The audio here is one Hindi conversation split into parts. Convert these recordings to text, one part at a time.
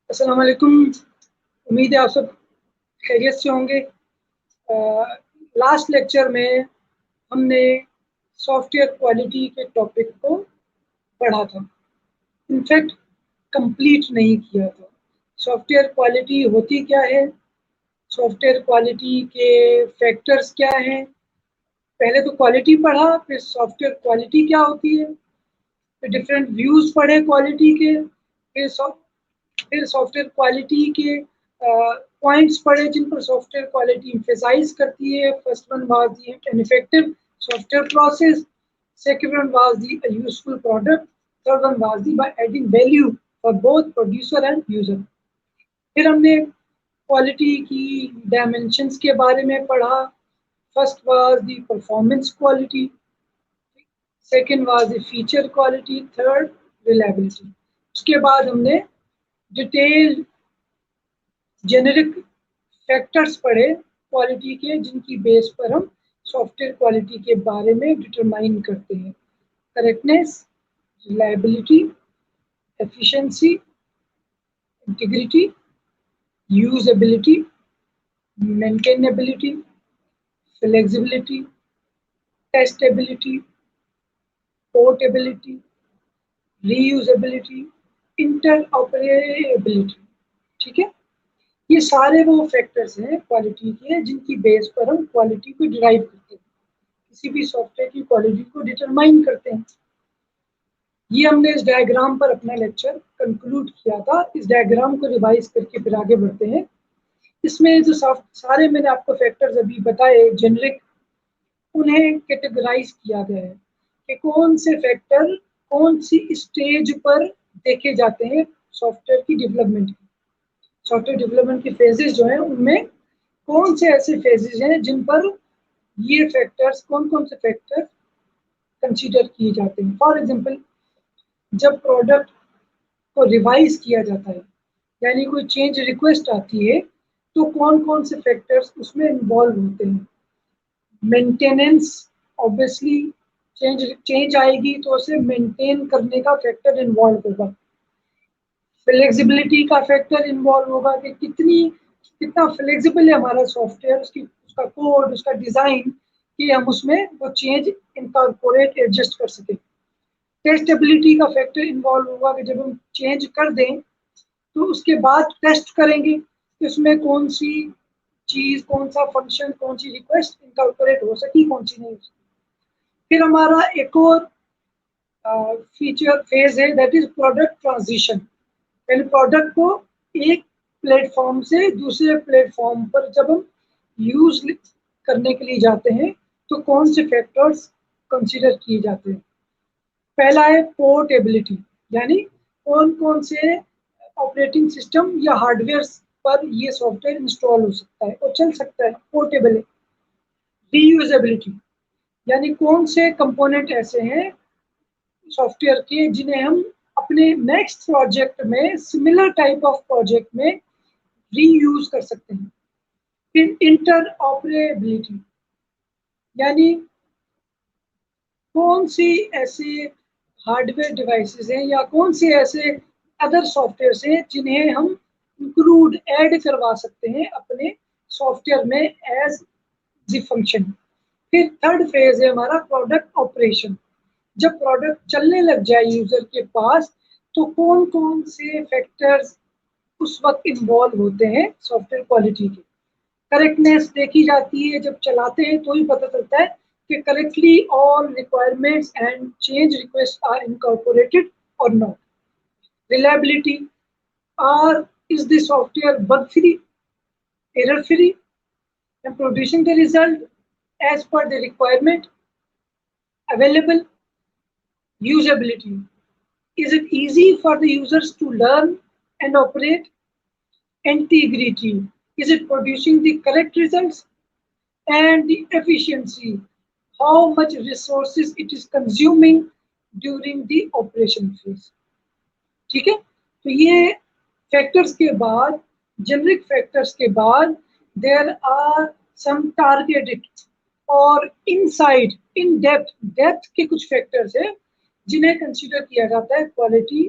अस्सलाम वालेकुम। उम्मीद है आप सब खैरियत से होंगे। लास्ट लेक्चर में हमने सॉफ्टवेयर क्वालिटी के टॉपिक को पढ़ा था, इनफैक्ट कंप्लीट नहीं किया था। सॉफ्टवेयर क्वालिटी होती क्या है, सॉफ्टवेयर क्वालिटी के फैक्टर्स क्या हैं। पहले तो क्वालिटी पढ़ा, फिर सॉफ्टवेयर क्वालिटी क्या होती है, फिर डिफरेंट व्यूज़ पढ़े क्वालिटी के, फिर सॉफ्टवेयर क्वालिटी के पॉइंट्स पढ़े जिन पर सॉफ्टवेयर क्वालिटी emphasize करती है। First one was the an effective software process, second one was the a useful product, third one was the by adding value for both producer and user. फिर हमने क्वालिटी की डायमेंशंस के बारे में पढ़ा। First was the performance quality, second was the feature quality, third reliability. उसके बाद हमने डिटेल जेनेरिक फैक्टर्स पढ़े क्वालिटी के, जिनकी बेस पर हम सॉफ्टवेयर क्वालिटी के बारे में डिटरमाइन करते हैं। Correctness, reliability, efficiency, integrity, usability, maintainability, flexibility, testability, portability, reusability, interoperability. ठीक है, ये सारे वो फैक्टर्स हैं क्वालिटी के जिनकी बेस पर हम क्वालिटी को डिराइव करते हैं, किसी भी सॉफ्टवेयर की क्वालिटी को डिटरमाइन करते हैं। ये हमने इस डायग्राम पर अपना लेक्चर कंक्लूड किया था। इस डायग्राम को रिवाइज करके फिर आगे बढ़ते हैं। इसमें जो सारे मैंने आपको फैक्टर्स अभी बताए जेनरिक, उन्हें कैटेगराइज किया गया है कि कौन से फैक्टर कौन सी स्टेज पर देखे जाते हैं सॉफ्टवेयर की डेवलपमेंट की। सॉफ्टवेयर डेवलपमेंट के फेजेस जो हैं उनमें कौन से ऐसे फेजेस हैं जिन पर ये फैक्टर्स, कौन कौन से फैक्टर कंसीडर किए जाते हैं। फॉर एग्जांपल, जब प्रोडक्ट को रिवाइज किया जाता है, यानी कोई चेंज रिक्वेस्ट आती है, तो कौन कौन से फैक्टर्स उसमें इन्वॉल्व होते हैं। मेंटेनेंस, ऑब्वियसली चेंज आएगी तो उसे मेंटेन करने का फैक्टर इन्वॉल्व होगा। फ्लेक्सिबिलिटी का फैक्टर इन्वॉल्व होगा कि कितना फ्लेक्सिबल है हमारा सॉफ्टवेयर, उसका कोड, उसका डिज़ाइन, कि हम उसमें वो चेंज इनकॉर्पोरेट एडजस्ट कर सकें। टेस्टेबिलिटी का फैक्टर इन्वॉल्व होगा कि जब हम चेंज कर दें तो उसके बाद टेस्ट करेंगे कि उसमें कौन सी चीज़, कौन सा फंक्शन, कौन सी रिक्वेस्ट इनकॉर्पोरेट हो सकी, कौन सी नहीं हो सकी। फिर हमारा एक और फीचर फेज है, दैट इज प्रोडक्ट ट्रांजिशन। यानी प्रोडक्ट को एक प्लेटफॉर्म से दूसरे प्लेटफॉर्म पर जब हम यूज करने के लिए जाते हैं तो कौन से फैक्टर्स कंसीडर किए जाते हैं। पहला है पोर्टेबिलिटी, यानी कौन कौन से ऑपरेटिंग सिस्टम या हार्डवेयर पर ये सॉफ्टवेयर इंस्टॉल हो सकता है और चल सकता है, पोर्टेबल है। रीयूजेबिलिटी, यानी कौन से कंपोनेंट ऐसे हैं सॉफ्टवेयर के जिन्हें हम अपने नेक्स्ट प्रोजेक्ट में, सिमिलर टाइप ऑफ प्रोजेक्ट में रीयूज कर सकते हैं। फिर इंटरऑपरेबिलिटी, यानी कौन सी ऐसे हार्डवेयर डिवाइसेस हैं या कौन से ऐसे अदर सॉफ्टवेयर हैं जिन्हें हम इंक्लूड, ऐड करवा सकते हैं अपने सॉफ्टवेयर में एज द फंक्शन। फिर थर्ड फेज है हमारा प्रोडक्ट ऑपरेशन। जब प्रोडक्ट चलने लग जाए यूजर के पास तो कौन कौन से फैक्टर्स उस वक्त इन्वॉल्व होते हैं सॉफ्टवेयर क्वालिटी के। करेक्टनेस देखी जाती है, जब चलाते हैं तो ही पता चलता है कि correctly all requirements and change request are incorporated और not. Reliability, are is the software bug free, error free and producing the result as per the requirement. Available. Usability, is it easy for the users to learn and operate. Integrity, is it producing the correct results. And the efficiency, how much resources it is consuming during the operation phase. ठीक है, तो ये फैक्टर्स के बाद, जेनरिक फैक्टर्स के बाद, देयर आर सम टारगेटेड और इनसाइड, इन डेप्थ के कुछ फैक्टर्स हैं जिन्हें कंसीडर किया जाता है क्वालिटी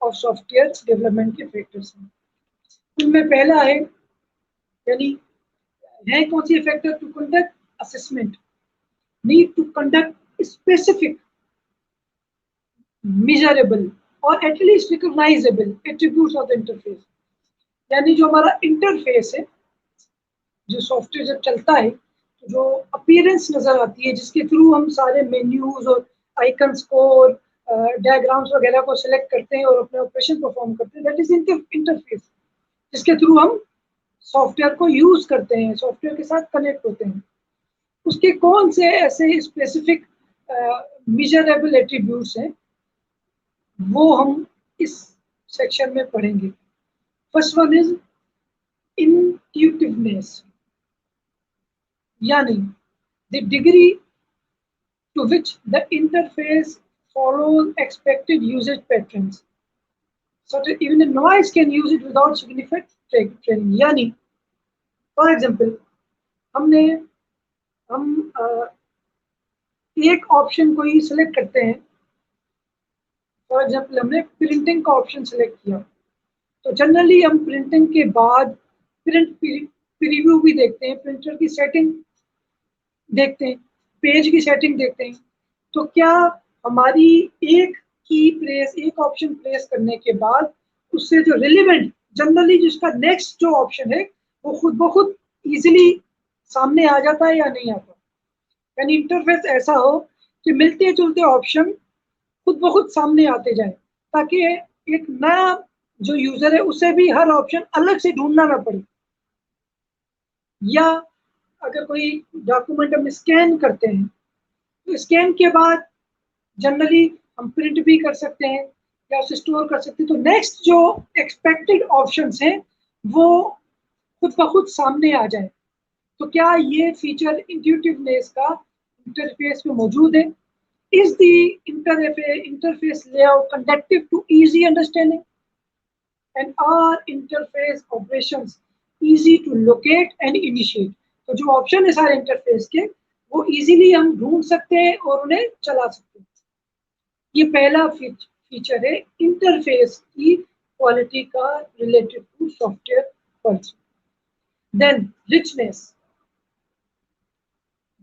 ऑफ सॉफ्टवेयर डेवलपमेंट के फैक्टर्स हैं। उनमें पहला है, यानी है कौन सी factor, to conduct assessment, need to conduct specific measurable और at least recognizable attributes of the interface. यानी जो हमारा इंटरफेस है, जो सॉफ्टवेयर जब चलता है तो जो अपीयरेंस नजर आती है, जिसके थ्रू हम सारे मेन्यूज और आइकन्स को और डायग्राम्स वगैरह को सिलेक्ट करते हैं और अपने ऑपरेशन परफॉर्म करते हैं, दैट इज इंटरफेस, जिसके थ्रू हम सॉफ्टवेयर को यूज करते हैं, सॉफ्टवेयर के साथ कनेक्ट होते हैं। उसके कौन से ऐसे स्पेसिफिक मेजरेबल एट्रीब्यूट्स हैं, वो हम इस सेक्शन में पढ़ेंगे। फर्स्ट वन इज इंट्यूटिवनेस, यानी the degree to which the interface follows expected usage patterns, so that even a noise can use it without significant training। यानी फॉर एग्जाम्पल हम एक ऑप्शन को ही सिलेक्ट करते हैं। फॉर एग्जाम्पल हमने प्रिंटिंग का ऑप्शन सिलेक्ट किया, तो जनरली हम प्रिंटिंग के बाद प्रिंट प्रीव्यू भी देखते हैं, प्रिंटर की सेटिंग देखते हैं, पेज की सेटिंग देखते हैं। तो क्या हमारी एक की प्रेस, एक ऑप्शन प्रेस करने के बाद उससे जो रिलेवेंट, जनरली जिसका नेक्स्ट जो ऑप्शन है वो खुद ब खुद इजीली सामने आ जाता है या नहीं आता। यानी इंटरफेस ऐसा हो कि मिलते जुलते ऑप्शन खुद ब खुद सामने आते जाए, ताकि एक नया जो यूजर है उसे भी हर ऑप्शन अलग से ढूंढना ना पड़े। या अगर कोई डॉक्यूमेंट हम स्कैन करते हैं तो स्कैन के बाद जनरली हम प्रिंट भी कर सकते हैं या उसे स्टोर कर सकते हैं, तो नेक्स्ट जो एक्सपेक्टेड ऑप्शंस हैं वो खुद ब खुद सामने आ जाए। तो क्या ये फीचर इंट्यूटिवनेस का इंटरफेस में मौजूद है? Is the interface layout conducive to easy understanding? And are interface operations easy to locate and initiate? तो जो ऑप्शन है सारे इंटरफेस के, वो इजीली हम ढूंढ सकते हैं और उन्हें चला सकते हैं। ये पहला फीचर है इंटरफेस की क्वालिटी का related to software quality. Then richness,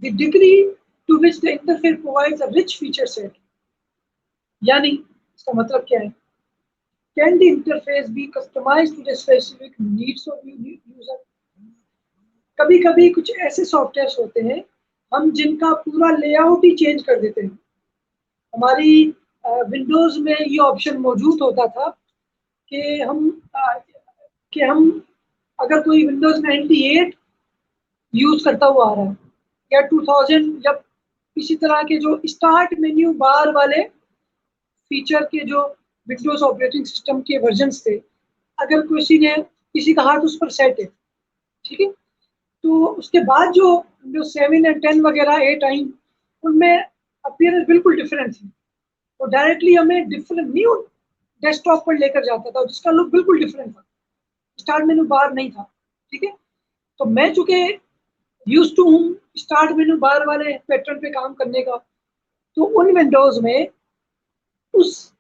the degree to which the interface provides a rich feature set। यानी इसका मतलब क्या है? Can the interface be customized to the specific needs of user? कभी कभी कुछ ऐसे सॉफ्टवेयर होते हैं हम जिनका पूरा लेआउट ही चेंज कर देते हैं। हमारी विंडोज में ये ऑप्शन मौजूद होता था कि हम अगर कोई विंडोज 98 यूज करता हुआ आ रहा है या 2000 या इसी तरह के जो स्टार्ट मेन्यू बार वाले फीचर के जो विंडोज ऑपरेटिंग सिस्टम के वर्जन्स थे, अगर किसी का हाथ उस पर सेट है, ठीक है, तो उसके बाद जो विंडोज 7 एंड 10 वगैरह 8 आई, उनमें अपीयरेंस बिल्कुल डिफरेंट थी। तो डायरेक्टली हमें डिफरेंट न्यू डेस्कटॉप पर लेकर जाता था जिसका लुक बिल्कुल डिफरेंट था, स्टार्ट मेन्यू बार नहीं था। ठीक है, तो मैं चूंकि यूज टू हूँ स्टार्ट मेन्यू बार वाले पैटर्न पे काम करने का, तो उन विंडोज में उस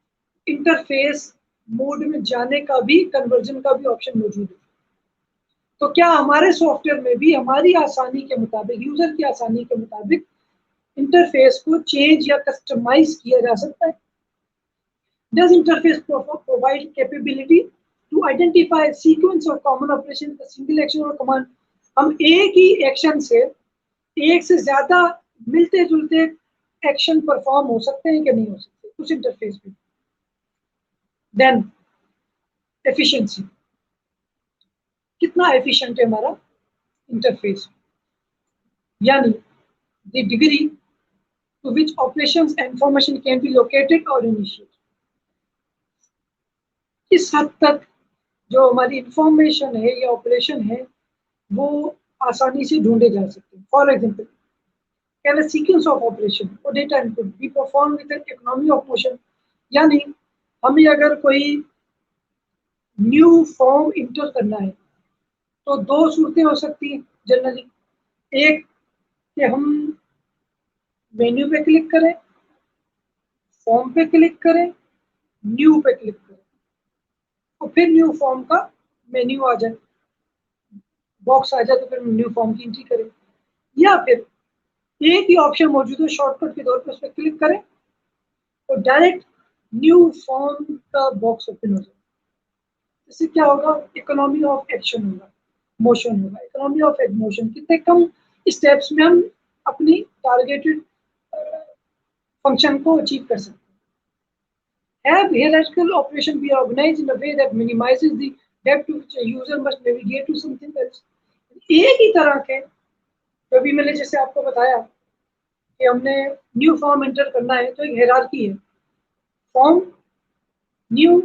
इंटरफेस मोड में जाने का भी, कन्वर्जन का भी ऑप्शन मौजूद है। तो क्या हमारे सॉफ्टवेयर में भी हमारी आसानी के मुताबिक, यूजर की आसानी के मुताबिक इंटरफेस को चेंज या कस्टमाइज किया जा सकता है? Does interface provide capability to identify a sequence of common operations, a single action or command? हम एक ही एक्शन से एक से ज्यादा मिलते जुलते एक्शन परफॉर्म हो सकते हैं कि नहीं हो सकते उस इंटरफेस में। देन एफिशिएंसी, कितना एफिशिएंट है हमारा इंटरफेस, यानी the degree to which operations and information can be located और इनिशिएटेड। किस हद तक जो हमारी इंफॉर्मेशन है या ऑपरेशन है वो आसानी से ढूंढे जा सकते हैं। For example, can a sequence of operation और data input be perform with an economy of motion? यानी हमें अगर कोई न्यू फॉर्म इंटर करना है तो दो सूरतें हो सकती हैं जनरली। एक कि हम मेन्यू पे क्लिक करें, फॉर्म पे क्लिक करें, न्यू पे क्लिक करें। फिर न्यू फॉर्म का मेन्यू आ जाए, बॉक्स आ जाए, तो फिर न्यू फॉर्म की एंट्री करें, या फिर एक ही ऑप्शन मौजूद है शॉर्टकट के तौर पर, उस पर क्लिक करें तो डायरेक्ट न्यू फॉर्म का बॉक्स ओपन हो जाए। इससे क्या होगा, इकोनॉमी ऑफ एक्शन होगा, मोशन होगा। इकोनॉमी ऑफ मोशन, कितने कम स्टेप्स में हम अपनी टारगेटेड फंक्शन को अचीव कर सकते हैं। Have hierarchical operation be organized in a way that minimizes the depth to which a user must navigate to something else? एक ही तरह के, जो भी मैंने जैसे आपको बताया कि हमने न्यू फॉर्म एंटर करना है तो एक हायरार्की है, फॉर्म न्यू,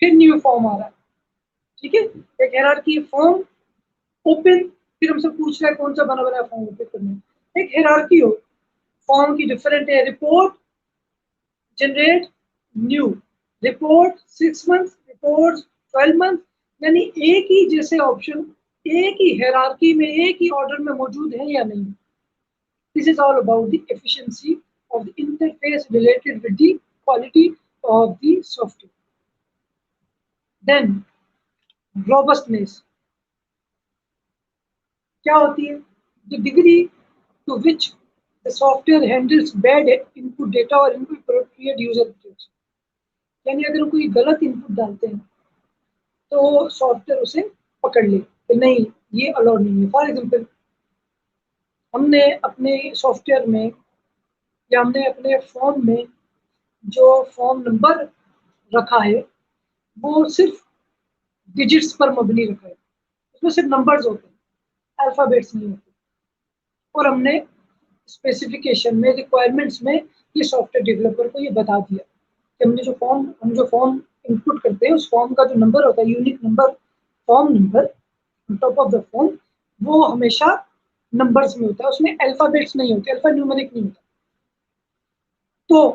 फिर न्यू फॉर्म आ रहा है, ठीक है। एक हायरार्की, फॉर्म ओपन, फिर हमसे पूछ रहा है कौन सा बना बना फॉर्म ओपन करना है। एक हायरार्की हो, फॉर्म की डिफरेंट है, report generate new, report 6 month, report 12 month, यानी एक ही जैसे ऑप्शन एक ही हायरार्की में एक ही ऑर्डर में मौजूद है या नहीं। This is all about the efficiency of the interface related with the quality of the software. Then robustness क्या होती है, the degree to which the software handles bad input data और इनअप्रोप्रिएट यूजर इंटरफेस। यानी अगर कोई गलत इनपुट डालते हैं तो सॉफ्टवेयर उसे पकड़ ले कि नहीं, ये अलाउड नहीं है। फॉर एग्जाम्पल, हमने अपने सॉफ्टवेयर में या हमने अपने फॉर्म में जो फॉर्म नंबर रखा है वो सिर्फ डिजिट्स पर मबनी रखा है, उसमें सिर्फ नंबर्स होते हैं, अल्फाबेट्स नहीं होते। और हमने स्पेसिफिकेशन में, रिक्वायरमेंट्स में ये सॉफ्टवेयर डेवलपर को ये बता दिया कि हम जो फॉर्म इनपुट करते हैं उस फॉर्म का जो नंबर होता है, unique number, form number top of the form, वो हमेशा नंबर्स में होता है, उसमें अल्फाबेट्स नहीं होते, अल्फा न्यूमेरिक नहीं होता। तो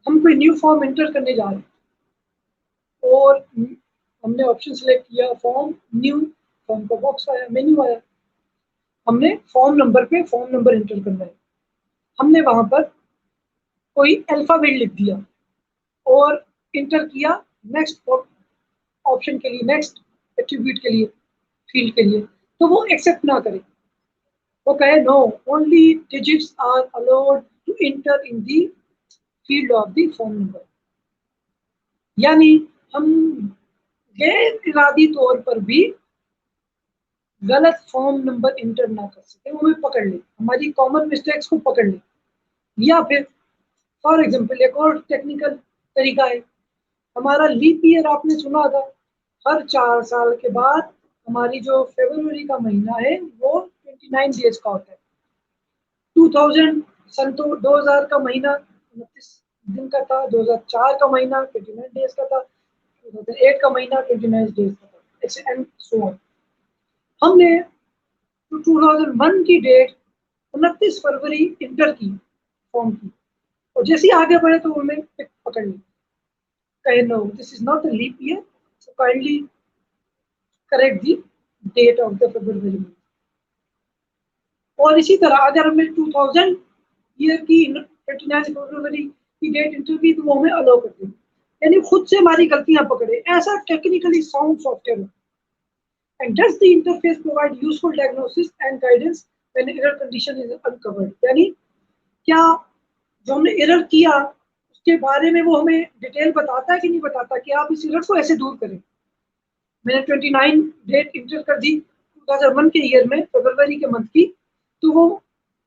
हम कोई न्यू फॉर्म एंटर करने जा रहे हैं और हमने ऑप्शन सेलेक्ट किया, फॉर्म न्यू, फॉर्म का बॉक्स आया, मेन्यू आया, हमने फॉर्म नंबर पे फॉर्म नंबर एंटर करना है। हमने वहां पर कोई अल्फाबेट लिख दिया और इंटर किया नेक्स्ट ऑप्शन के लिए, नेक्स्ट एट्रीब्यूट के लिए, फील्ड के लिए, तो वो एक्सेप्ट ना करे, वो कहे no, only digits are allowed to enter in the field of the form number. यानी हम गैर इरादी तौर पर भी गलत फॉर्म नंबर इंटर ना कर सके, वो हमें पकड़ ले, हमारी कॉमन मिस्टेक्स को पकड़ ले। या फिर फॉर एग्जाम्पल एक और टेक्निकल तरीका है, हमारा लीप ईयर आपने सुना था, हर 4 साल के बाद हमारी जो फरवरी का महीना है वो 29 डेज का होता है। 2000 का महीना 29 दिन का था, 2004 का महीना 29 डेज का था, 2008 का महीना 29 डेज का था, एंड सो ऑन। हमने 2001 की डेट 29 फरवरी इंटर की फॉर्म की, और जैसे ही आगे बढ़े तो हमें पकड़ ली, कहे no, this is not a leap year, so kindly correct the date of the February. और इसी तरह अगर हमें 2000 ईयर की 29 फरवरी की डेट इंटर की तो वो हमें अलाउ कर दें, यानी खुद से हमारी गलतियां पकड़े, ऐसा टेक्निकली साउंड सॉफ्टवेयर है। And does the interface provide useful diagnosis and guidance when error condition is uncovered? यानी क्या जो हमने एरर किया उसके बारे में वो हमें डिटेल बताता है कि नहीं बताता कि आप इस एरर को ऐसे दूर करें। मैंने 29 डेट इंटर कर दी 2001 के ईयर में, फरवरी के मंथ की, तो वो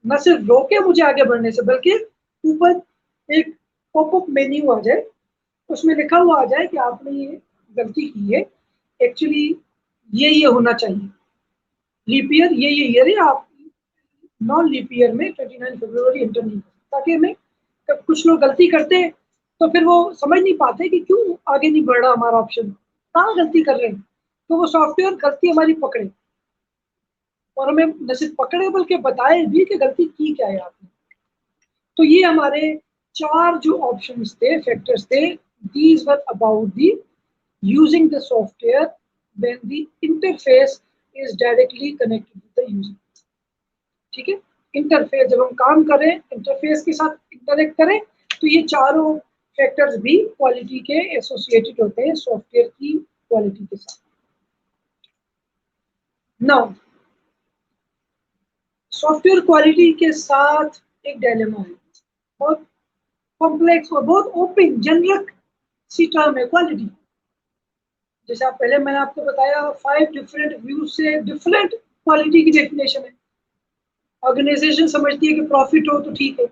न सिर्फ रोके मुझे आगे बढ़ने से, बल्कि ऊपर एक पॉपअप मेन्यू आ जाए, उसमें लिखा हुआ आ जाए कि आपने ये गलती की है, एक्चुअली ये होना चाहिए, लीप ईयर ये ईयर है, आप नॉन लीप ईयर में 29 फरवरी एंटर नहीं कर, ताकि हमें कुछ लोग गलती करते हैं तो फिर वो समझ नहीं पाते कि क्यों आगे नहीं बढ़ रहा हमारा ऑप्शन, कहाँ गलती कर रहे हैं, तो वो सॉफ्टवेयर गलती हमारी पकड़े और हमें न सिर्फ पकड़े बल्कि बताए भी कि गलती की क्या है आपने। तो ये हमारे 4 जो ऑप्शंस थे, फैक्टर्स थे, these were about the using the software when the interface is directly connected with the user. ठीक है, इंटरफेस जब हम काम करें, इंटरफेस के साथ इंटरेक्ट करें, तो ये चारों फैक्टर्स भी क्वालिटी के एसोसिएटेड होते हैं सॉफ्टवेयर की क्वालिटी के साथ। नाउ सॉफ्टवेयर क्वालिटी के साथ एक डायलेमा है, बहुत कॉम्प्लेक्स और बहुत ओपन जेनरिक सी टर्म है क्वालिटी। जैसे आप पहले मैंने आपको बताया 5 डिफरेंट व्यूज से डिफरेंट क्वालिटी की डेफिनेशन है। ऑर्गेनाइजेशन समझती है कि प्रॉफिट हो तो ठीक है,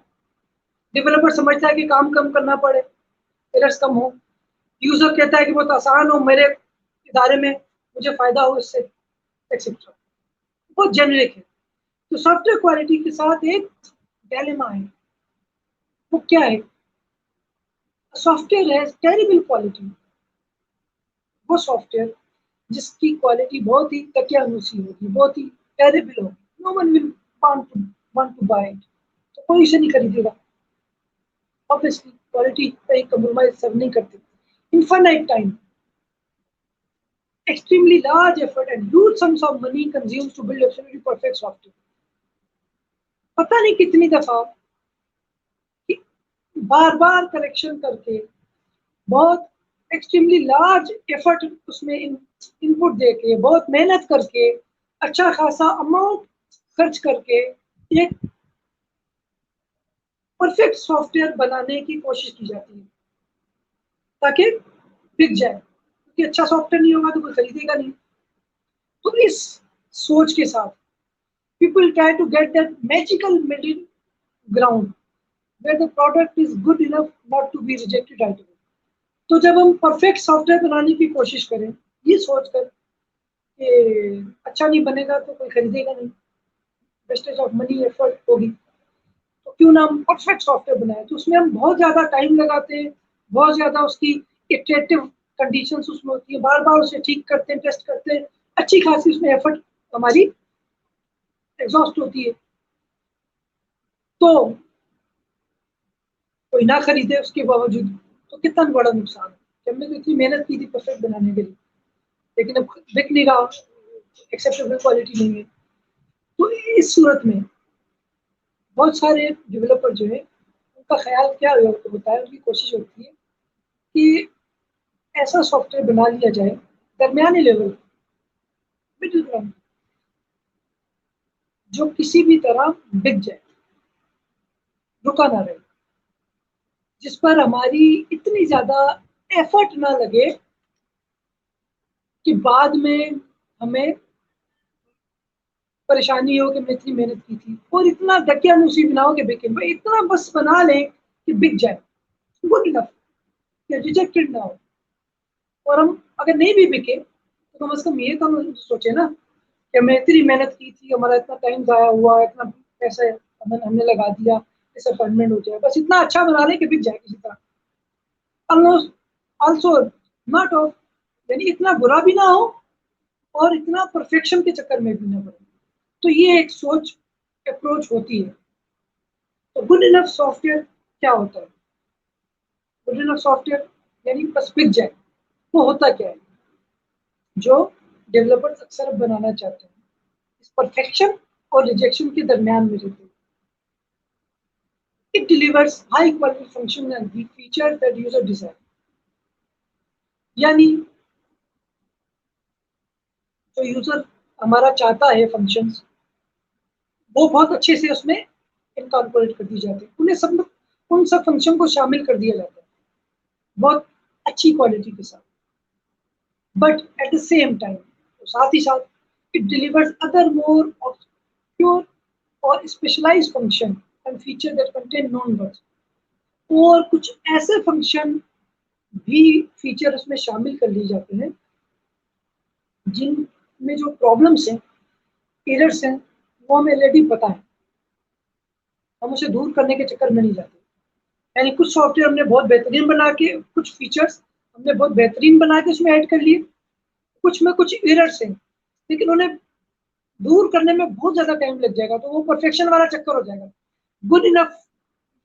डेवलपर समझता है कि काम कम करना पड़े, एरर्स कम हो, यूजर कहता है कि बहुत आसान हो मेरे इदारे में, मुझे फायदा हो इससे, एक्सेट्रा। बहुत जेनरिक है। तो सॉफ्टवेयर क्वालिटी के साथ एक डायलेमा है, वो क्या है? सॉफ्टवेयर है टेरिबल क्वालिटी, वो सॉफ्टवेयर जिसकी क्वालिटी बहुत ही तकियानुसी होगी, बहुत ही टेरिबल होगी, no one will want to buy it, तो कोई इसे नहीं खरीदेगा। ऑब्वियसली क्वालिटी पे कम्प्रोमाइज सब नहीं करते। Infinite time, extremely large effort and huge sums of money consumed to build absolutely perfect software. पता नहीं कितनी दफा बार बार करेक्शन करके बहुत एक्सट्रीमली लार्ज एफर्ट उसमें इनपुट देके बहुत मेहनत करके अच्छा खासा अमाउंट खर्च करके एक परफेक्ट सॉफ्टवेयर बनाने की कोशिश की जाती है ताकि बिक जाए, क्योंकि अच्छा सॉफ्टवेयर नहीं होगा तो कोई खरीदेगा नहीं। तो इस सोच के साथ people try to get that magical middle ground where the product is good enough not to be rejected right away. तो जब हम परफेक्ट सॉफ्टवेयर बनाने की कोशिश करें ये सोचकर कि अच्छा नहीं बनेगा तो कोई खरीदेगा नहीं, वेस्टेज ऑफ मनी एफर्ट होगी, तो क्यों ना हम परफेक्ट सॉफ्टवेयर बनाए। तो उसमें हम बहुत ज़्यादा टाइम लगाते हैं, बहुत ज़्यादा उसकी इटरेटिव कंडीशंस उसमें होती है, बार बार उसे ठीक करते हैं, टेस्ट करते हैं, अच्छी खासी उसमें एफर्ट हमारी एग्जॉस्ट होती है। तो कोई ना खरीदे उसके बावजूद तो कितना बड़ा नुकसान है कि हमने तो इतनी मेहनत की थी परफेक्ट बनाने के लिए, लेकिन अब बिक नहीं रहा, एक्सेप्टेबल क्वालिटी नहीं है। तो इस सूरत में बहुत सारे डेवलपर जो है उनका ख्याल क्या होता है, उनकी कोशिश होती है कि ऐसा सॉफ्टवेयर बना लिया जाए दरमियाने लेवल, मिडिल ग्राउंड, जो किसी भी तरह बिक जाए, रुका ना रहे, जिस पर हमारी इतनी ज्यादा एफर्ट ना लगे कि बाद में हमें परेशानी हो कि हमने इतनी मेहनत की थी, और इतना दकियानुसी बनाओ कि बिके, भाई इतना बस बना लें कि बिक जाए, गुड इनफ, रिजेक्टेड ना हो। और हम अगर नहीं भी बिके तो कम से कम ये तो हम सोचे ना कि हमने इतनी मेहनत की थी, हमारा इतना टाइम ज़ाया हुआ, इतना पैसा हमने लगा दिया, इस अपॉइंटमेंट हो जाए, बस इतना अच्छा बना लें कि बिक जाए किसी तरह। ऑलमोस्ट ऑल्सो नॉट ऑफ, यानी इतना बुरा भी ना हो और इतना परफेक्शन के चक्कर में भी ना पड़े। तो ये एक सोच अप्रोच होती है। तो गुड इनफ सॉफ्टवेयर क्या होता है? गुड इनफ सॉफ्टवेयर यानी बस बिक जाए, वो होता क्या है जो डेवलपर्स अक्सर बनाना चाहते हैं, इस परफेक्शन और रिजेक्शन के दरमियान में रहते हैं। It delivers high quality function and feature that user desire, यानी जो यूजर हमारा चाहता है फंक्शंस, वो बहुत अच्छे से उसमें इनकॉर्पोरेट कर दी जाती है, उन्हें सब उन सब फंक्शन को शामिल कर दिया जाता है बहुत अच्छी क्वालिटी के साथ। But at the same time, साथ ही साथ, it delivers other more obscure और specialized function and feature that contain non words, और कुछ ऐसे फंक्शन भी फीचर उसमें शामिल कर लिए जाते हैं जिनमें जो प्रॉब्लम्स हैं, एरर्स हैं, वो हमें ऑलरेडी पता है, हम उसे दूर करने के चक्कर में नहीं जाते। यानी कुछ सॉफ्टवेयर हमने बहुत बेहतरीन बना के, कुछ फीचर्स हमने बहुत बेहतरीन बना के उसमें ऐड कर लिए, कुछ में कुछ एरर्स हैं, लेकिन उन्हें दूर करने में बहुत ज़्यादा टाइम लग जाएगा, तो वो परफेक्शन वाला चक्कर हो जाएगा, गुड इनफ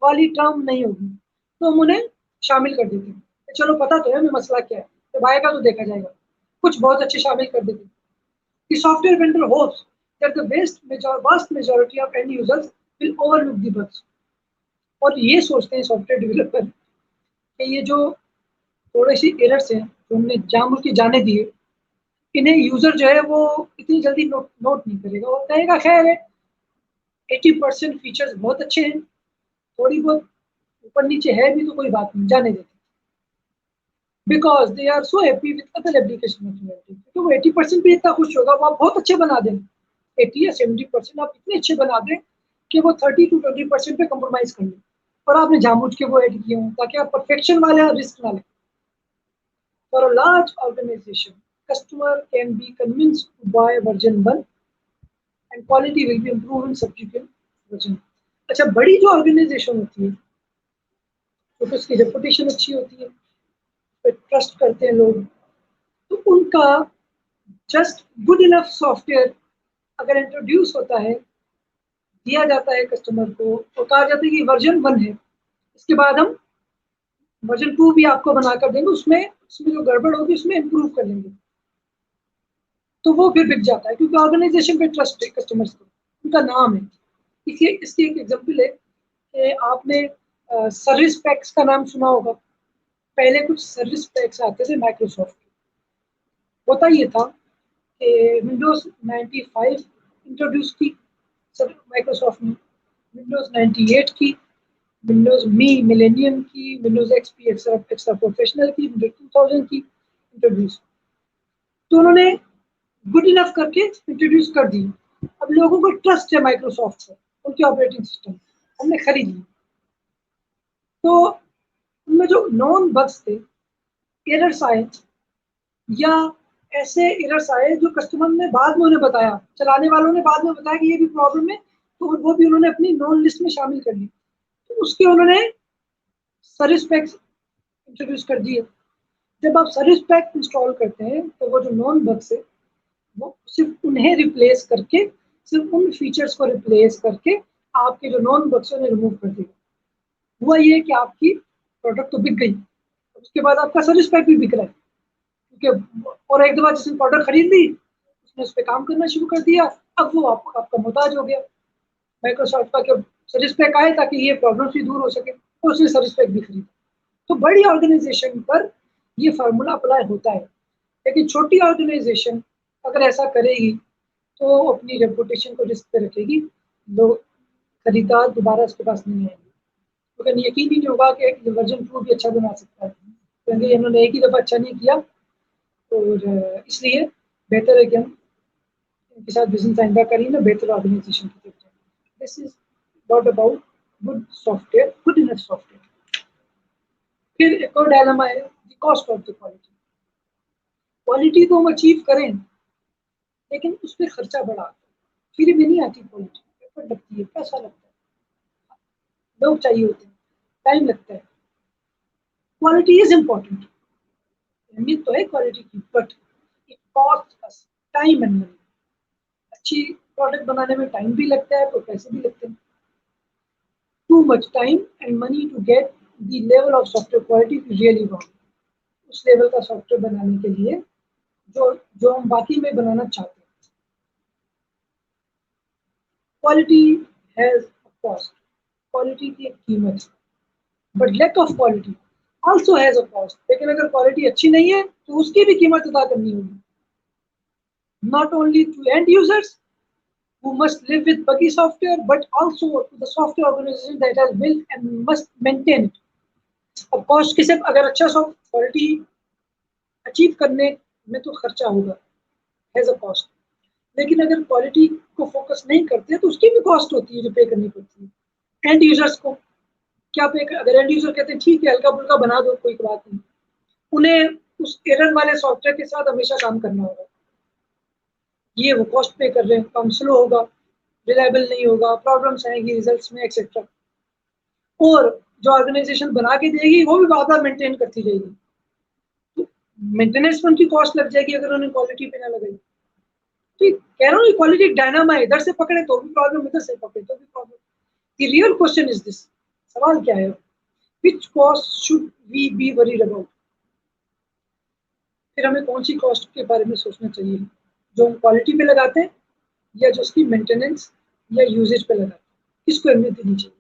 वाली टर्म नहीं होगी, तो हम उन्हें शामिल कर देते हैं। चलो पता तो है हमें मसला क्या है, जब आएगा तो देखा जाएगा, कुछ बहुत अच्छे शामिल कर देते हैं। The software vendor hopes that the vast majority of end users will overlook the bugs, और ये सोचते हैं सॉफ्टवेयर डेवलपर कि ये जो थोड़े सी एरर्स हैं जो हमने जानबूझ के जाने दिए, इन्हें यूजर जो है वो इतनी जल्दी नोट नहीं करेगा, वो कहेगा खैर है 80% फीचर्स बहुत अच्छे हैं, थोड़ी बहुत ऊपर नीचे है भी तो कोई बात नहीं, जाने देते, because they are so happy with other application functionality. क्योंकि वो 80% भी इतना खुश होगा, वो आप बहुत अच्छे बना दें, 80 या 70% आप इतने अच्छे बना दें कि वो 30 to 20% पे कम्प्रोमाइज कर लें, और आपने जानबूझ के वो ऐड किए हों ताकि आप परफेक्शन वाले रिस्क ना लें। For a large organization, customer can be convinced to buy version 1 and quality will be improved in subsequent version. अच्छा, बड़ी जो ऑर्गेनाइजेशन होती है तो उसकी रेपुटेशन अच्छी होती है, फिर ट्रस्ट करते हैं लोग, तो उनका जस्ट गुड इनफ सॉफ्टवेयर अगर इंट्रोड्यूस होता है, दिया जाता है कस्टमर को, तो कहा जाता है कि वर्जन 1 है, इसके बाद हम वर्जन 2 भी आपको बनाकर देंगे, उसमें जो गड़बड़ होगी उसमें इम्प्रूव कर लेंगे, तो वो फिर बिक जाता है क्योंकि ऑर्गेनाइजेशन पे ट्रस्ट है कस्टमर्स को, उनका नाम है। इसलिए इसकी एक एग्जांपल है कि आपने सर्विस पैक्स का नाम सुना होगा। पहले कुछ सर्विस पैक्स आते थे माइक्रोसॉफ्ट के, होता ये था कि विंडोज 95 इंट्रोड्यूस की माइक्रोसॉफ्ट ने, विंडोज 98 की, विंडोज मी मिलेनियम की, विंडोज एक्सपी एक्स्ट्रा प्रोफेशनल की, विंडोज 2000 की इंट्रोड्यूस, तो उन्होंने गुड इनफ करके इंट्रोड्यूस कर दी। अब लोगों को ट्रस्ट है माइक्रोसॉफ्ट से, उनके ऑपरेटिंग सिस्टम हमने खरीद ली, तो उनमें जो नॉन बग्स थे, एरर्स आए, या ऐसे एरर्स आए जो कस्टमर ने बाद में उन्हें बताया, चलाने वालों ने बाद में बताया कि ये भी प्रॉब्लम है, तो वो भी उन्होंने अपनी नॉन लिस्ट में शामिल कर ली, तो उसके उन्होंने सर्विस पैक इंट्रोड्यूस कर दिए। जब आप सर्विस पैक इंस्टॉल करते हैं तो वो जो नॉन बग्स है वो सिर्फ उन्हें रिप्लेस करके, सिर्फ उन फीचर्स को रिप्लेस करके आपके जो नॉन बग्स उन्हें रिमूव कर देगा। हुआ ये कि आपकी प्रोडक्ट तो बिक गई, उसके बाद आपका सर्विस पैक भी बिक रहा है, क्योंकि और एक दो बार जिसने प्रोडक्ट खरीद ली उसने उस पर काम करना शुरू कर दिया, अब वो आपका मोहताज हो गया माइक्रोसॉफ्ट का, कि सर्विस पैक आए ताकि ये प्रॉब्लम भी दूर हो सके, तो उसने सर्विस पैक भी खरीदा। तो बड़ी ऑर्गेनाइजेशन पर ये फार्मूला अप्लाई होता है, लेकिन छोटी ऑर्गेनाइजेशन अगर ऐसा करेगी तो अपनी रेपुटेशन को रिस्क पे रखेगी, लोग खरीदार दोबारा उसके पास नहीं आएंगे, क्योंकि यकीन ही नहीं होगा कि एक वर्जन 2 भी अच्छा बना सकता है, क्योंकि इन्होंने एक ही दफ़ा अच्छा नहीं किया, और इसलिए बेहतर है कि हम इनके साथ बिजनेस आइंदा करें ना, बेहतर ऑर्गेनाइजेशन की तरफ जाए। This is not about good software, good enough software. फिर एक और डायलेमा है, the cost of the quality. Quality तो हम अचीव करें, लेकिन उस पर खर्चा बढ़ा, फ्री में नहीं आती क्वालिटी, एफर्ट लगती है, पैसा लगता है, लोग चाहिए होते हैं, टाइम लगता है। क्वालिटी इज इम्पोर्टेंट, अहमियत तो है क्वालिटी की, but it cost us time and money. अच्छी प्रोडक्ट बनाने में टाइम भी लगता है तो पैसे भी लगते हैं। Too much time and money to get the level of software quality really wrong, उस लेवल का सॉफ्टवेयर बनाने के लिए जो जो हम वाकई में बनाना चाहते हैं। Quality has a cost, quality की एक कीमत है, but lack of quality also has a cost. लेकिन अगर क्वालिटी अच्छी नहीं है तो उसकी भी कीमत अदा करनी होगी, not only to end users who must live with buggy software, but also to the software organization that has built and must maintain it. अब कॉस्ट की सिर्फ अगर अच्छा क्वालिटी अचीव करने में तो खर्चा होगा, हैज अ कॉस्ट, लेकिन अगर क्वालिटी को फोकस नहीं करते तो उसकी भी कॉस्ट होती है जो पे करनी पड़ती है। एंड यूजर्स को क्या पे, अगर एंड यूजर कहते हैं ठीक है हल्का फुल्का बना दो कोई बात नहीं, उन्हें उस एरर वाले सॉफ्टवेयर के साथ हमेशा काम करना होगा, ये वो कॉस्ट पे कर रहे हैं, काम स्लो होगा, रिलायबल नहीं होगा, प्रॉब्लम्स आएंगी रिजल्ट्स में एक्सेट्रा, और जो ऑर्गेनाइजेशन बना के देगी वो भी बार बार मेंटेन करती रहेगी, तो मेंटेनेंस में उनकी कॉस्ट लग जाएगी अगर उन्होंने क्वालिटी पे ना लगाई। तो कह रहा हूँ क्वालिटी डायनामा है, इधर से पकड़े तो भी प्रॉब्लम, इधर से पकड़े तो भी problem. The real question is this, सवाल क्या है, which cost should we be worried about. फिर हमें कौन सी कॉस्ट के बारे में सोचना चाहिए, जो हम क्वालिटी पे लगाते हैं या जो उसकी मेंटेनेंस या यूजेज पे लगाते हैं, किसको अहमियत देनी चाहिए।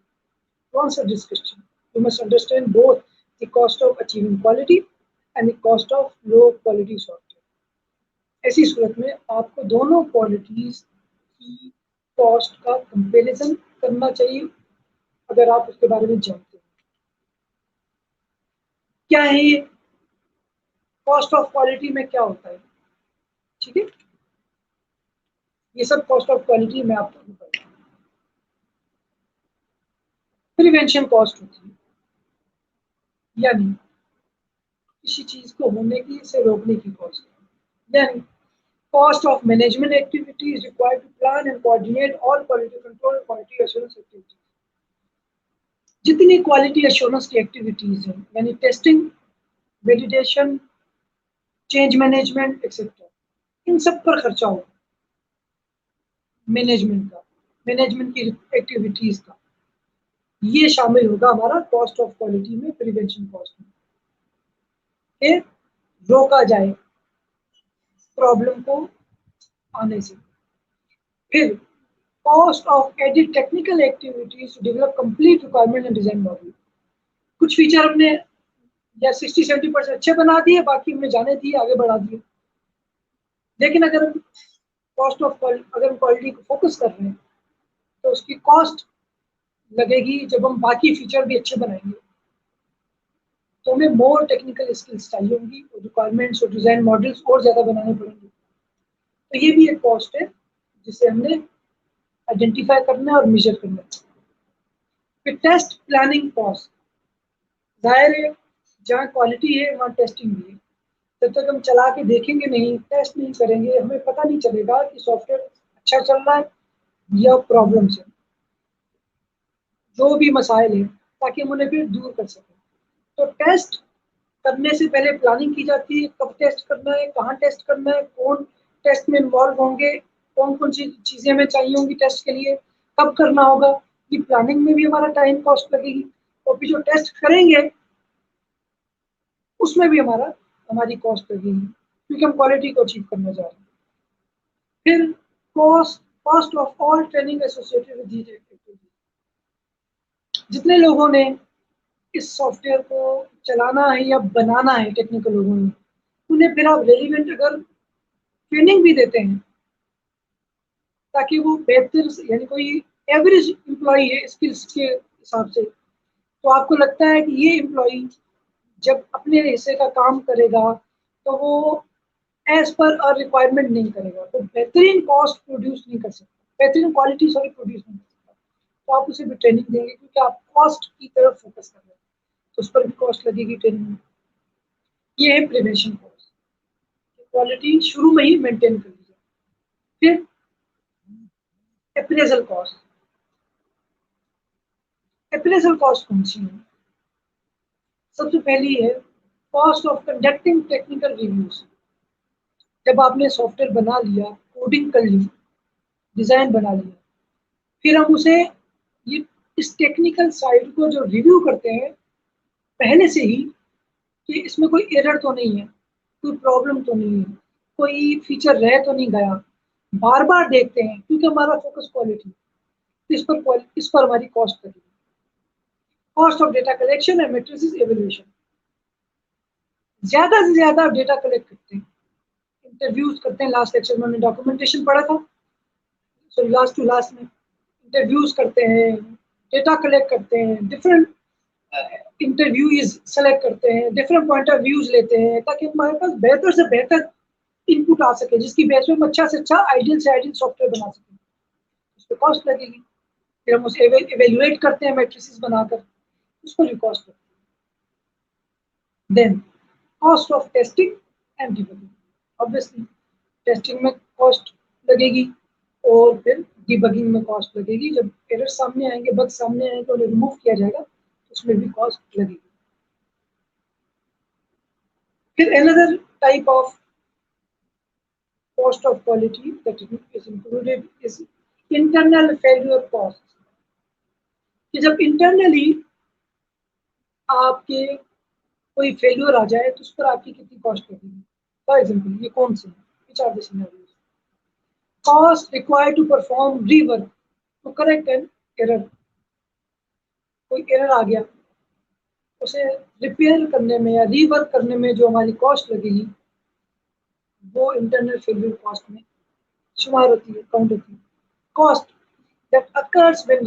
To answer this question, you must understand both the cost of achieving quality and the cost of low quality software. ऐसी सूरत में आपको दोनों क्वालिटीज की कॉस्ट का कंपैरिजन करना चाहिए अगर आप उसके बारे में जानते हैं। क्या है ये कॉस्ट ऑफ क्वालिटी में क्या होता है, ठीक है, ये सब कॉस्ट ऑफ क्वालिटी में आपको बताऊंगा। प्रिवेंशन कॉस्ट होती है, यानी किसी चीज को होने की से रोकने की कॉस्ट, यानी cost of management activities required to plan and coordinate all quality control and quality assurance activities। जितनी क्वालिटी एश्योरेंस की एक्टिविटीज हैं, यानी testing, validation, change management etcetera, इन सब पर खर्चा होगा मैनेजमेंट का, मैनेजमेंट की एक्टिविटीज का, ये शामिल होगा हमारा कॉस्ट ऑफ क्वालिटी में, प्रिवेंशन कॉस्ट में। फिर रोका जाए प्रॉब्लम को आने से। फिर cost of added technical activities to develop complete requirement and design model। कुछ फीचर हमने या 60-70% अच्छे बना दिए, बाकी हमने जाने दिए, आगे बढ़ा दिए। लेकिन अगर हम कॉस्ट ऑफ अगर हम क्वालिटी को फोकस कर रहे हैं तो उसकी कॉस्ट लगेगी जब हम बाकी फीचर भी अच्छे बनाएंगे, तो हमें मोर टेक्निकल स्किल्स चाहिए होंगी, रिक्वायरमेंट्स और डिजाइन मॉडल्स और ज्यादा बनाने पड़ेंगे। तो ये भी एक कॉस्ट है जिसे हमने आइडेंटिफाई करना है और मेजर करना है। फिर टेस्ट प्लानिंग कॉस्ट, जाहिर है जहाँ क्वालिटी है वहाँ टेस्टिंग भी है। जब तक हम चला के देखेंगे नहीं, टेस्ट नहीं करेंगे, हमें पता नहीं चलेगा कि सॉफ्टवेयर अच्छा चल रहा है या प्रॉब्लम्स है, जो भी मसाइल है, ताकि हम उन्हें फिर दूर कर सकें। तो टेस्ट करने से पहले प्लानिंग की जाती है, कब टेस्ट करना है, कहाँ टेस्ट करना है, कौन टेस्ट में इन्वॉल्व होंगे, कौन कौन सी चीज़ें हमें चाहिए होंगी टेस्ट के लिए, कब करना होगा। ये प्लानिंग में भी हमारा टाइम कॉस्ट लगेगी, और फिर जो टेस्ट करेंगे उसमें भी हमारी कॉस्ट लगेगी, क्योंकि हम क्वालिटी को अचीव करना चाह रहे हैं। फिर cost of all training associated with these activities. जितने लोगों ने इस सॉफ्टवेयर को चलाना है या बनाना है, टेक्निकल लोगों ने, उन्हें फिर आप रेलिवेंट अगर ट्रेनिंग भी देते हैं ताकि वो बेहतर, यानी कोई एवरेज एम्प्लॉई है स्किल्स के हिसाब से, तो आपको लगता है कि ये एम्प्लॉई जब अपने हिस्से का काम करेगा तो वो एज पर अ रिक्वायरमेंट नहीं करेगा, तो बेहतरीन कॉस्ट प्रोड्यूस नहीं कर सकता, बेहतरीन क्वालिटी सॉरी प्रोड्यूस नहीं कर सकता। तो आप उसे भी ट्रेनिंग देंगे, क्योंकि आप कॉस्ट की तरफ फोकस कर रहे हैं, तो उस पर भी कॉस्ट लगेगी ट्रेनिंग में। ये है प्रिवेंशन कॉस्ट, क्वालिटी शुरू में ही मेंटेन कर लीजिए। फिर अप्रेजल कॉस्ट, अप्रेजल कॉस्ट कौन सी है? सबसे पहली है cost of conducting technical reviews. जब आपने सॉफ्टवेयर बना लिया, कोडिंग कर ली, डिजाइन बना लिया, फिर हम उसे ये इस टेक्निकल साइड को जो रिव्यू करते हैं पहले से ही, कि इसमें कोई एरर तो नहीं है, कोई प्रॉब्लम तो नहीं है, कोई फीचर रह तो नहीं गया, बार बार देखते हैं, क्योंकि हमारा फोकस क्वालिटी, इस पर हमारी कॉस्ट लगेगी। Cost of data collection and matrices evaluation. ज्यादा से ज्यादा आप डेटा कलेक्ट करते हैं, इंटरव्यूज करते हैं, लास्ट लेक्चर में हमने डॉक्यूमेंटेशन पढ़ा था, सॉरी लास्ट टू लास्ट में इंटरव्यूज करते हैं, डेटा कलेक्ट करते हैं, डिफरेंट इंटरव्यूज सेलेक्ट करते हैं, डिफरेंट पॉइंट ऑफ व्यूज लेते हैं, ताकि हमारे पास बेहतर से बेहतर इनपुट आ सके, जिसकी बेस पे हम अच्छा से अच्छा आइडियल से आइडियल सॉफ्टवेयर बना सकें। उस पर कॉस्ट लगेगी। फिर हम उसे एवेल्युएट करते हैं मैट्रिसेस बनाकर, उस पर भी कॉस्ट लगती है। Then cost of testing and debugging. Obviously testing में कॉस्ट लगेगी और फिर डिबगिंग में कॉस्ट लगेगी। जब एरर सामने आएंगे, बग सामने आएंगे, उन्हें रिमूव किया जाएगा, उसमें भी कॉस्ट लगेगी। फिर another type of cost of quality that is included is internal failure cost। कि जब इंटरनली आपके कोई फेल्यूर आ जाए तो उस पर आपकी कितनी कॉस्ट लगेगी। फॉर एग्जाम्पल ये कौन से which are the scenarios? Cost required to perform rework to correct an error. कोई एरर आ गया, उसे रिपेयर करने में या रीवर्क करने में जो हमारी कॉस्ट लगेगी वो इंटरनल फेल्यूर कॉस्ट में शुमार होती है, काउंट होती है। Cost that occurs when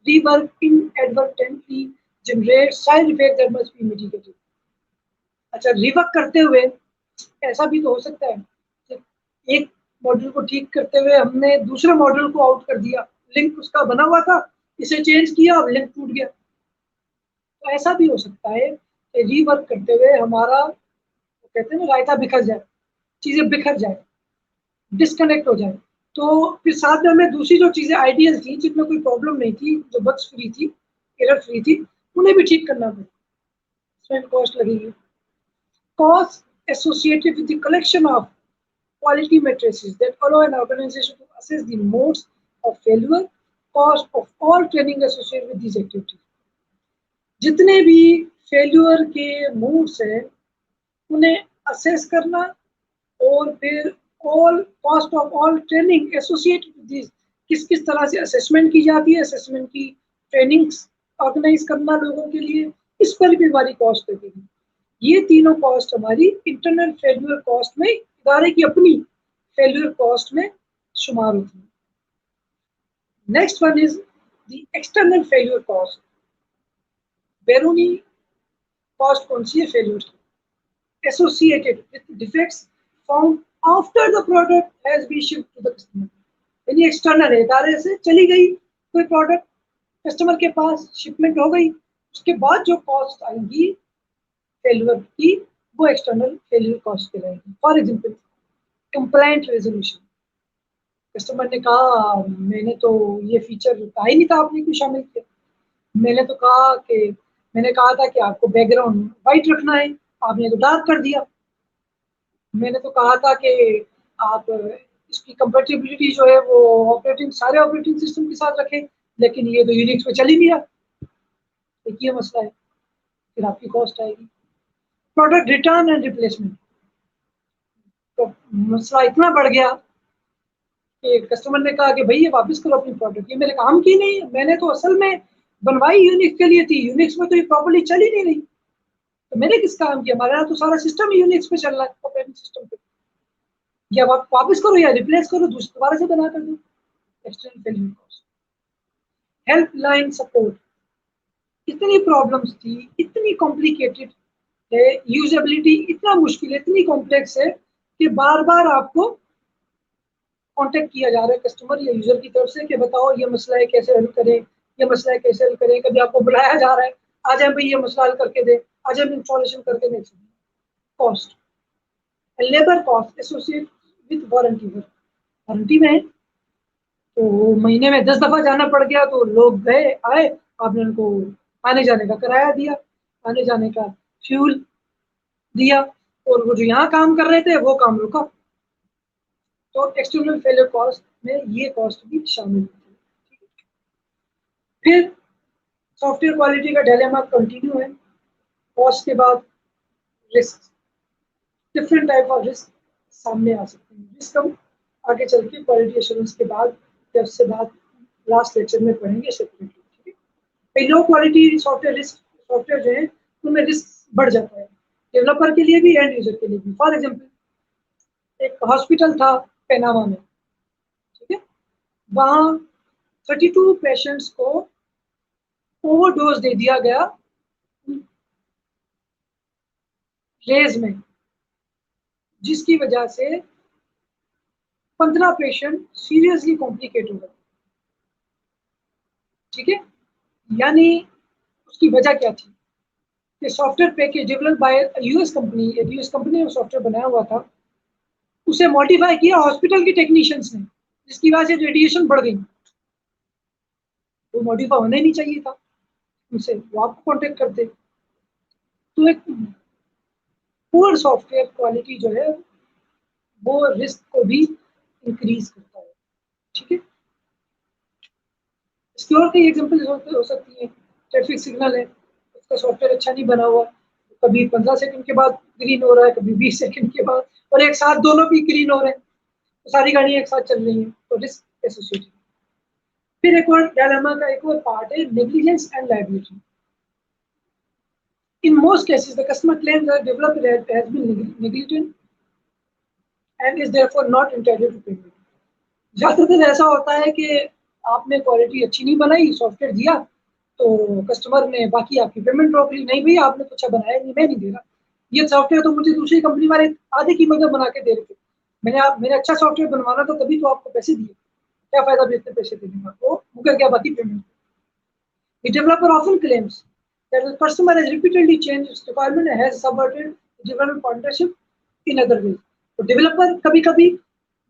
rework inadvertently generates side effects that must be mitigated. अच्छा, रिवर्क करते हुए ऐसा भी तो हो सकता है कि एक मॉडल को ठीक करते हुए हमने दूसरे मॉडल को आउट कर दिया, लिंक उसका बना हुआ था, इसे चेंज किया और लिंक टूट गया। तो ऐसा भी हो सकता है कि रिवर्क करते हुए हमारा, कहते हैं ना, रायता बिखर जाए, चीजें बिखर जाए, डिस्कनेक्ट हो जाए। तो फिर साथ में हमें दूसरी जो चीजें आइडियल थी, जिनमें कोई प्रॉब्लम नहीं थी, जो बग्स फ्री थी, एरर फ्री थी, उन्हें भी ठीक करना पड़ेगा, इसमें कॉस्ट लगेगी। Costs associated with the collection of quality matrices that allow an organization to assess the modes of failure, cost of all training associated with these activities. जितने भी फेल्यूर के मोड्स हैं उन्हें असेस करना, और फिर all cost of all training associated with this, किस किस तरह से असेसमेंट की जाती है, असेसमेंट की ट्रेनिंग्स ऑर्गेनाइज करना लोगों के लिए, इस पर भी हमारी कॉस्ट लगेगी। ये तीनों कॉस्ट हमारी इंटरनल फेल्यूर कॉस्ट में, इदारे की अपनी फेल्यूर कॉस्ट में शुमार होती है। Next one is the external failure cost. बैरूनी कॉस्ट कौन सी है फेल्यूर की? Associated with defects found after the product has been shipped to the customer. यानी एक्सटर्नल है, इदारे से चली गई कोई प्रोडक्ट, कस्टमर के पास शिपमेंट हो गई, उसके बाद जो कॉस्ट आएगी फेल्यूर की, वो एक्सटर्नल फेल्यूर कॉस्ट कहलाएगी। For example, complaint resolution. Customer ने कहा मैंने तो ये फीचर कहा ही नहीं था, आपने क्यों शामिल किया? मैंने कहा था कि आपको बैकग्राउंड वाइट रखना है, आपने तो डार्क कर दिया। मैंने तो कहा था कि आप इसकी कंपेटिबिलिटी जो है वो सारे ऑपरेटिंग सिस्टम के साथ रखें, लेकिन ये तो यूनिक्स पे चल ही नहीं रहा। एक ये मसला है, फिर आपकी कॉस्ट आएगी। Product return and replacement. तो मसला इतना बढ़ गया कि कस्टमर ने कहा कि भाई ये वापस करो अपनी प्रोडक्ट, ये मेरे काम की नहीं है, मैंने तो असल में बनवाई यूनिक्स के लिए थी, यूनिक्स में तो ये प्रॉपर्ली चल ही नहीं रही, तो मैंने किस काम किया? हमारे यहाँ तो सारा सिस्टम यूनिक्स पे चल रहा है, ऑपरेटिंग सिस्टम पे। या आप वापस करो या रिप्लेस करो, दोबारा से बना कर दो। External failure cost. Helpline support. इतनी प्रॉब्लम्स थी, इतनी कॉम्प्लिकेटेड है, यूजेबिलिटी इतना मुश्किल है, इतनी कॉम्प्लेक्स है कि बार बार आपको कांटेक्ट किया जा रहा है कस्टमर या यूजर की तरफ से कि बताओ ये मसला है कैसे हल करें, ये मसला है कैसे हल करें। कभी आपको बुलाया जा रहा है, आ जाए भाई ये मसला हल करके दे, आ जाए इंस्टॉलेशन करके दे। Cost, labour cost associate with warranty. Warranty में है तो महीने में 10 दफा जाना पड़ गया, तो लोग गए आए, आपने उनको आने जाने का किराया दिया, आने जाने का फ्यूल दिया, और वो जो यहाँ काम कर रहे थे वो काम रुका। तो एक्सटर्नल फेलियर कॉस्ट में ये कॉस्ट भी शामिल होती है। फिर सॉफ्टवेयर क्वालिटी का डायलेमा कंटिन्यू है। कॉस्ट के बाद risk, different type of risk सामने आ सकते हैं। रिस्क हम आगे चल के क्वालिटी एश्योरेंस के बाद या उससे बाद लास्ट लेक्चर में पढ़ेंगे सेपरेटली, ठीक है। Low quality software risk, software जो है उनमें रिस्क बढ़ जाता है, डेवलपर के लिए भी एंड यूजर के लिए भी। फॉर एग्जाम्पल, एक हॉस्पिटल था पेनामा में, ठीक है, वहाँ 32 पेशेंट्स को ओवरडोज दे दिया गया रेज में, जिसकी वजह से 15 पेशेंट सीरियसली कॉम्प्लिकेट हो गए, ठीक है। यानी उसकी वजह क्या थी कि software package develop by US company, एक यूएस कंपनी ने सॉफ्टवेयर बनाया हुआ था, उसे मॉडिफाई किया हॉस्पिटल के टेक्नीशियंस ने, जिसकी वजह से रेडिएशन बढ़ गई। वो मॉडिफाई होना ही नहीं चाहिए था, उनसे वो आपको कॉन्टेक्ट करते। तो एक पुअर सॉफ्टवेयर क्वालिटी जो है वो रिस्क को भी इंक्रीज करता है, ठीक है। इसकी और कई एग्जांपल हो सकती है। ट्रैफिक सिग्नल है, उसका सॉफ्टवेयर अच्छा नहीं बना हुआ, कभी 15 सेकंड के बाद ग्रीन हो रहा है, कभी 20 सेकंड के बाद, और एक साथ दोनों भी ग्रीन हो रहे हैं, तो सारी गाड़ियां एक साथ चल रही हैं, तो रिस्क एसोसिएटेड। फिर एक और डायलेमा का एक और पार्ट है negligence and liability. In most cases, the customer claims that developer has been negligent and is therefore not entitled to payment. ज़्यादातर ऐसा होता है कि आपने क्वालिटी अच्छी नहीं बनाई, सॉफ्टवेयर दिया, तो कस्टमर ने बाकी आपकी पेमेंट रोक ली। नहीं भैया, आपने तो अच्छा बनाया नहीं, मैं नहीं दे रहा। ये सॉफ्टवेयर तो मुझे दूसरी कंपनी वाले आधी कीमत में बना के दे रहे थे। मैंने अच्छा सॉफ्टवेयर बनवाना था, तभी तो आपको पैसे दिए। क्या फ़ायदा भी इतने पैसे देने का? वो मुकर गया बाकी payment. The developer often claims that the customer has repeatedly changed its requirement and has subverted the development partnership in other ways. तो डेवलपर कभी-कभी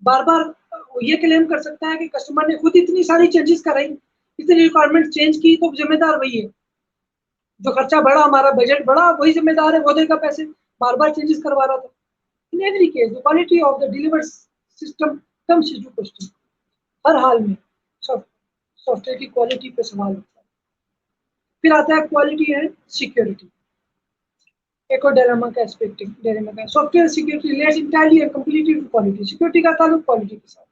बार-बार ये क्लेम कर सकता है कि कस्टमर ने खुद इतनी सारी चेंजेस कराई, इतनी रिक्वायरमेंट चेंज की, तो जिम्मेदार वही है। जो खर्चा बढ़ा, हमारा बजट बढ़ा, वही जिम्मेदार है, वो देगा पैसे। बार-बार चेंजेस करवा रहा था। In every case, the quality of the delivered system comes into question. हर हाल में सॉफ्टवेयर की क्वालिटी पे सवाल उठता है। फिर आता है क्वालिटी एंड सिक्योरिटी। एक और डायलेमा का एस्पेक्ट डायलेमा का software security relates entirely and completely to quality. Security का ताल्लुक क्वालिटी के साथ।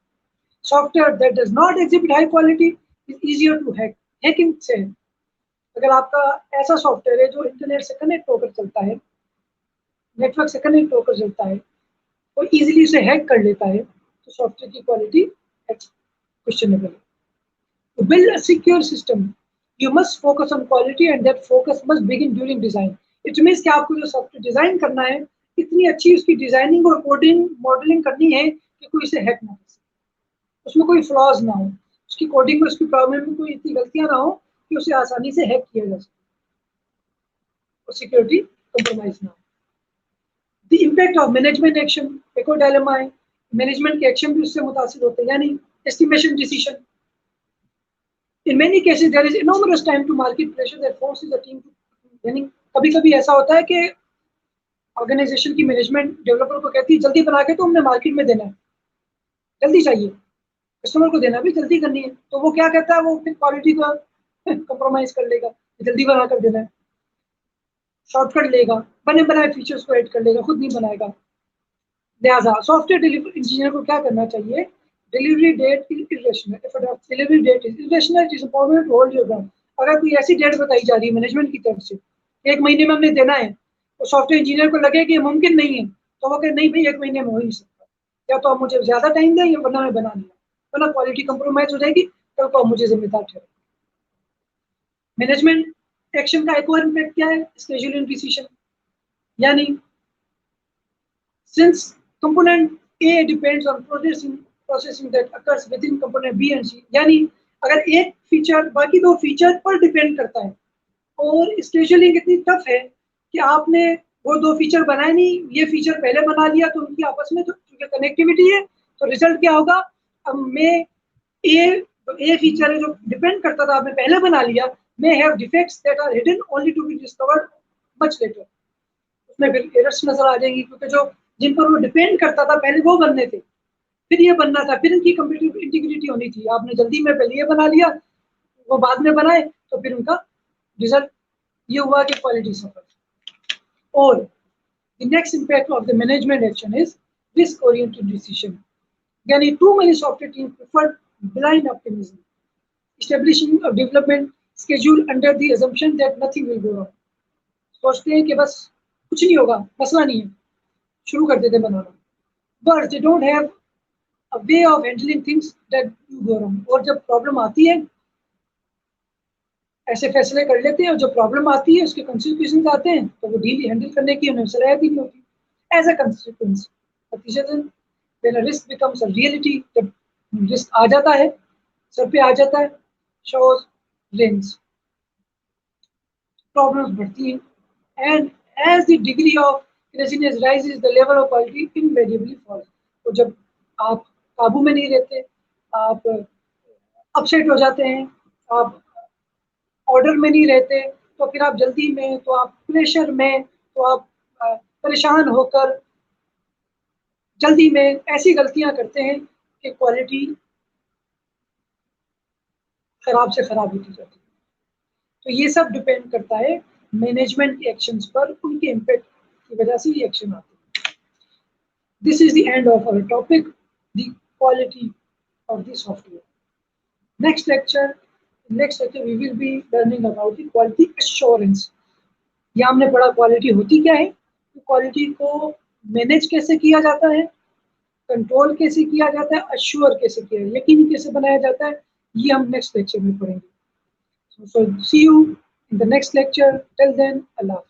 Software that does not exhibit high quality is easier to hack. Hacking से अगर आपका ऐसा सॉफ्टवेयर है जो इंटरनेट से कनेक्ट होकर चलता है, नेटवर्क से कनेक्ट होकर चलता है, वो इजीली उसे हैक कर लेता है, तो सॉफ्टवेयर की क्वालिटी क्वेश्चनेबल है। To build a secure system, you must focus on quality and that focus must begin during design. It means कि आपको जो सॉफ्टवेयर डिजाइन करना है, इतनी अच्छी उसकी डिजाइनिंग और कोडिंग मॉडलिंग करनी है कि कोई इसे हैक ना कर सके, उसमें कोई फ्लॉज ना हो, उसकी कोडिंग में, उसकी प्रॉब्लम में कोई इतनी गलतियां ना हो कि उसे आसानी से हैक किया जा सके और सिक्योरिटी कंप्रोमाइज ना हो। The impact of management action एक और डायलेमा है। मैनेजमेंट के एक्शन भी उससे मुतासिर होते हैं, यानी estimation decision. In many cases, there is enormous time to market pressure that forces the team to, यानी कभी-कभी ऐसा होता है कि ऑर्गेनाइजेशन की मैनेजमेंट डेवलपर को कहती है जल्दी बना के तो हमने मार्केट में देना है, जल्दी चाहिए, कस्टमर को देना भी जल्दी करनी है, तो वो क्या कहता है, वो फिर क्वालिटी का कंप्रोमाइज कर लेगा, जल्दी बना कर देना है, शॉर्टकट लेगा, बने बनाए फीचर्स को ऐड कर लेगा, खुद नहीं बनाएगा। लिहाजा सॉफ्टवेयर डिलीवरी इंजीनियर को क्या करना चाहिए? Delivery date is irrational. If delivery date is irrational, it is important to hold your ground. अगर कोई ऐसी डेट बताई जा रही है मैनेजमेंट की तरफ से, 1 महीने में हमने देना है, तो सॉफ्टवेयर इंजीनियर को लगे कि ये मुमकिन नहीं है, तो वो कहे नहीं भाई 1 महीने में हो ही नहीं सकता, या तो आप मुझे ज़्यादा टाइम दें या वरना मैं बना लिया, वरना क्वालिटी कंप्रोमाइज हो जाएगी, कल को आप मुझे जिम्मेदार ठहरे। मैनेजमेंट एक्शन का एक और इम्पैक्ट क्या है? स्केड्यूलिंग डिसीजन, यानी since component A depends on processing that occurs within component B and C, यानी अगर एक फीचर बाकी 2 फीचर पर डिपेंड करता है और स्केड्यूलिंग इतनी टफ है कि आपने वो 2 फीचर बनाए नहीं, ये फीचर पहले बना लिया, तो उनकी आपस में जो कनेक्टिविटी है, तो रिजल्ट क्या होगा? अब मैं ए फीचर है जो डिपेंड करता था, आपने पहले बना लिया, may have defects that are hidden only to be discovered much later. उसमें फिर एरर्स नजर आ जाएंगी, क्योंकि जो जिन पर वो डिपेंड करता था पहले वो बनने थे, फिर ये बनना था, फिर इनकी कंप्यूटर इंटीग्रिटी होनी थी। आपने जल्दी में पहले ये बना लिया, वो बाद में बनाए, तो फिर उनका रिजल्ट ये हुआ कि क्वालिटी सफर। और the next impact of the management action is risk oriented decision, यानी too many software team prefer blind optimism, establishing a development schedule under the assumption that nothing will go wrong. सोचते हैं कि बस कुछ नहीं होगा, मसला नहीं है, शुरू कर देते बनाना, but they don't have a way of handling things that do go wrong. और जब प्रॉब्लम आती है, ऐसे फैसले कर लेते हैं, और जब प्रॉब्लम आती है, उसके कंसिक्वेंसेस आते हैं, तो वो डील हैंडल करने की उन्हें सलाहियत ही नहीं होती। As a consequence, when a risk becomes a reality, जब रिस्क आ जाता है, सर पे आ जाता है, शोज रेंज, प्रॉब्लम्स बढ़ती हैं, and as the degree of craziness rises, the level of quality invariably falls. तो जब आप काबू में नहीं रहते, आप अपसेट हो जाते हैं, आप ऑर्डर में नहीं रहते, तो फिर आप जल्दी में, तो आप प्रेशर में, तो आप परेशान होकर जल्दी में ऐसी गलतियां करते हैं कि क्वालिटी खराब से खराब होती जाती है। तो ये सब डिपेंड करता है मैनेजमेंट के एक्शंस पर, उनके इम्पैक्ट की वजह से ये एक्शन आते हैं। This is the end of our topic, the quality of the software. Next lecture we will be learning about the quality assurance. या हमने पढ़ा क्वालिटी होती क्या है, तो क्वालिटी को मैनेज कैसे किया जाता है, कंट्रोल कैसे किया जाता है, अश्योर कैसे किया, यकीनी कैसे बनाया जाता है, ये हम नेक्स्ट लेक्चर में पढ़ेंगे। So see you in the next lecture. Till then, Allah.